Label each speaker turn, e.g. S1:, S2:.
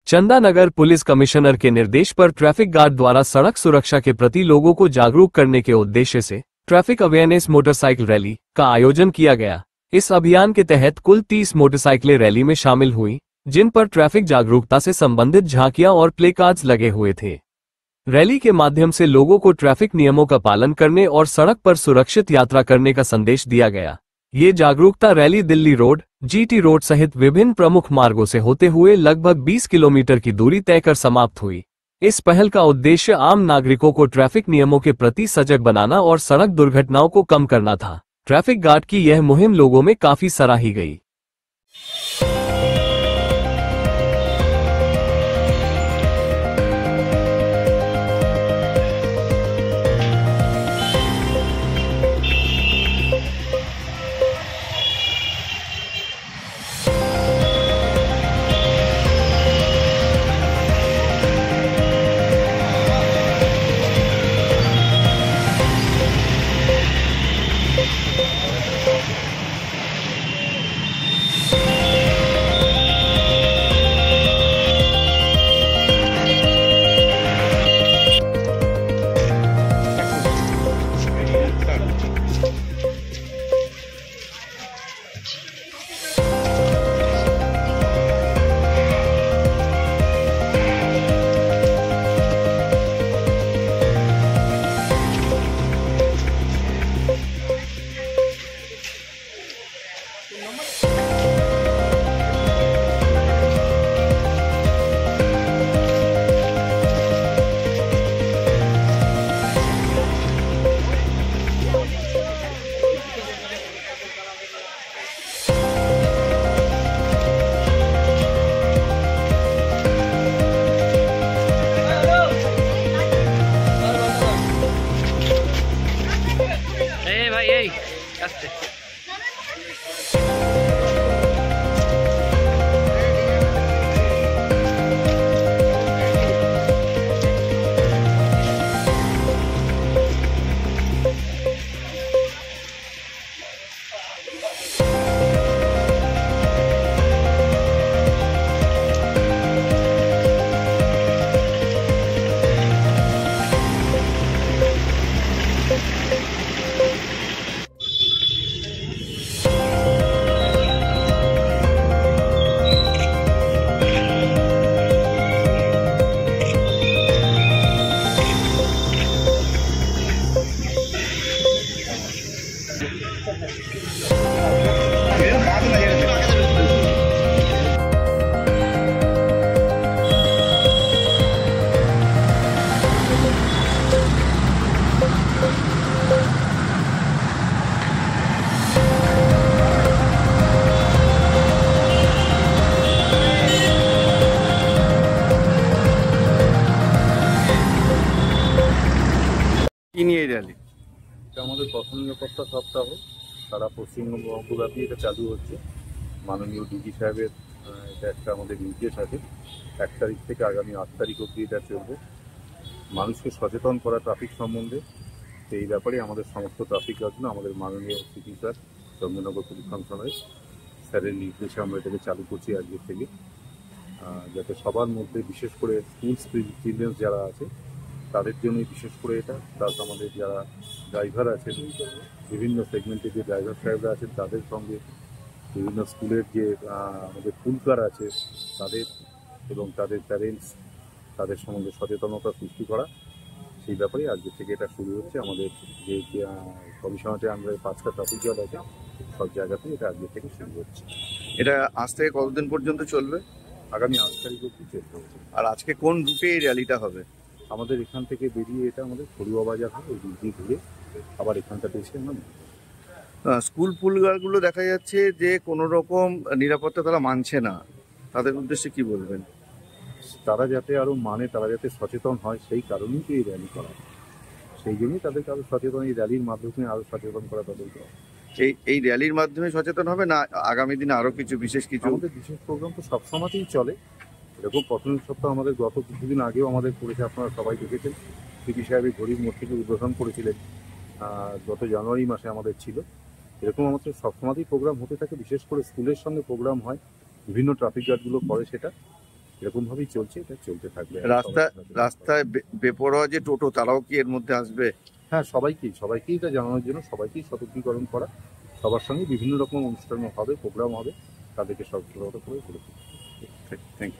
S1: Chandanagar police commissioner के निर्देश पर ट्रैफिक गार्ड द्वारा सड़क सुरक्षा के प्रति लोगों को जागरूक करने के उद्देश्य से ट्रैफिक अवेयरनेस मोटरसाइकिल रैली का आयोजन किया गया। इस अभियान के तहत कुल 30 मोटरसाइकिलें रैली में शामिल हुई, जिन पर ट्रैफिक जागरूकता से संबंधित झांकियां और प्ले कार्ड्स लगे हुए थे। रैली के माध्यम से लोगों को ट्रैफिक नियमों का पालन करने और सड़क पर सुरक्षित यात्रा करने का संदेश दिया गया। ये जागरूकता rally Delhi road, GT road सहित विभिन्न प्रमुख मार्गों से होते हुए लगभग 20 किलोमीटर की दूरी तय कर समाप्त हुई। इस पहल का उद्देश्य आम नागरिकों को ट्रैफिक नियमों के प्रति सजग बनाना और सड़क दुर्घटनाओं को कम करना था। ट्रैफिक गार्ड की यह मुहिम लोगों में काफी सराही गई।
S2: रैली पथ निरापत्ता सप्ताह सारा पश्चिमबंगव्यापी चालू होच्छे। माननीय डीजी साहेब निर्देश आछे 1 तारीख থেকে आगामी 8 तारीख अब्दि এটা চলবে। মানুষকে সচেতন করা ট্রাফিক সম্বন্ধে এই ব্যাপারে আমাদের সমস্ত ট্রাফিক গার্ডরা আমাদের মাননীয় সিপি স্যার চন্দননগর পুলিশ কমিশনারের স্যারের নির্দেশে আমরা এটাকে চালু করছি আজকে থেকে, যাতে সবার মধ্যে বিশেষ করে স্কুল চিলড্রেন্স যারা আছে তাদের জন্যই বিশেষ করে এটা, প্লাস আমাদের যারা ড্রাইভার আছেন বিভিন্ন সেগমেন্টের যে ড্রাইভার সাহেবরা আছেন তাদের সঙ্গে বিভিন্ন স্কুলের যে আমাদের ফুলকার আছে তাদের এবং তাদের প্যারেন্টস তাদের সম্বন্ধে সচেতনতা সৃষ্টি করা, সেই ব্যাপারে আজকে থেকে এটা শুরু হচ্ছে। আমাদের যে কমিশনারের আন্ডারে 5টা ট্রাফিক গার্ড আছে সব জায়গাতে এটা আজকে থেকে শুরু হচ্ছে।
S3: এটা আজ থেকে কতদিন পর্যন্ত চলবে?
S2: আগামী 8 তারিখ অবধি চলতে হচ্ছে।
S3: আর আজকে কোন রুটে এই র্যালিটা হবে?
S2: আমাদের এখান থেকে বেরিয়ে এটা আমাদের ফড়ুয়া বাজার হবে, ওই দিক ঘুরে আবার এখানটাতে এসে আমরা
S3: স্কুল পুলগুলো দেখা যাচ্ছে যে কোনো রকম নিরাপত্তা তারা মানছে না, তাদের উদ্দেশ্যে কি বলবেন?
S2: তারা যাতে আরও মানে, তারা যাতে সচেতন হয় সেই কারণেই তো এই র্যালি করা, সেই জন্যই তাদেরকে আরও সচেতন, এই র্যালির মাধ্যমে আরও সচেতন করা তাদেরকে।
S3: এই র্যালির মাধ্যমে সচেতন হবে না আগামী দিনে আরও বিশেষ কিছু?
S2: আমাদের বিশেষ প্রোগ্রাম তো সবসময়তেই চলে, এরকম প্রথম সপ্তাহ আমাদের গত কিছুদিন আগেও আমাদের করেছে, আপনারা সবাই দেখেছেন। সিপি সাহেব ঘড়ির মোড়টিকে উদ্বোধন করেছিলেন, গত জানুয়ারি মাসে আমাদের ছিল। এরকম আমাদের সবসময়তেই প্রোগ্রাম হতে থাকে, বিশেষ করে স্কুলের সঙ্গে প্রোগ্রাম হয়, বিভিন্ন ট্রাফিক গার্ডগুলো করে সেটা। এরকমভাবেই চলছে, এটা চলতে থাকবে।
S3: রাস্তায় বেপরোয়া যে টোটো, তারাও কি এর মধ্যে আসবে?
S2: হ্যাঁ, সবাইকেই এটা জানানোর জন্য সবাইকেই সতর্কীকরণ করা, সবার সঙ্গে বিভিন্ন রকম অনুষ্ঠান হবে, প্রোগ্রাম হবে, তাদেরকে সতর্ক করে তুলতে।
S3: Thank you.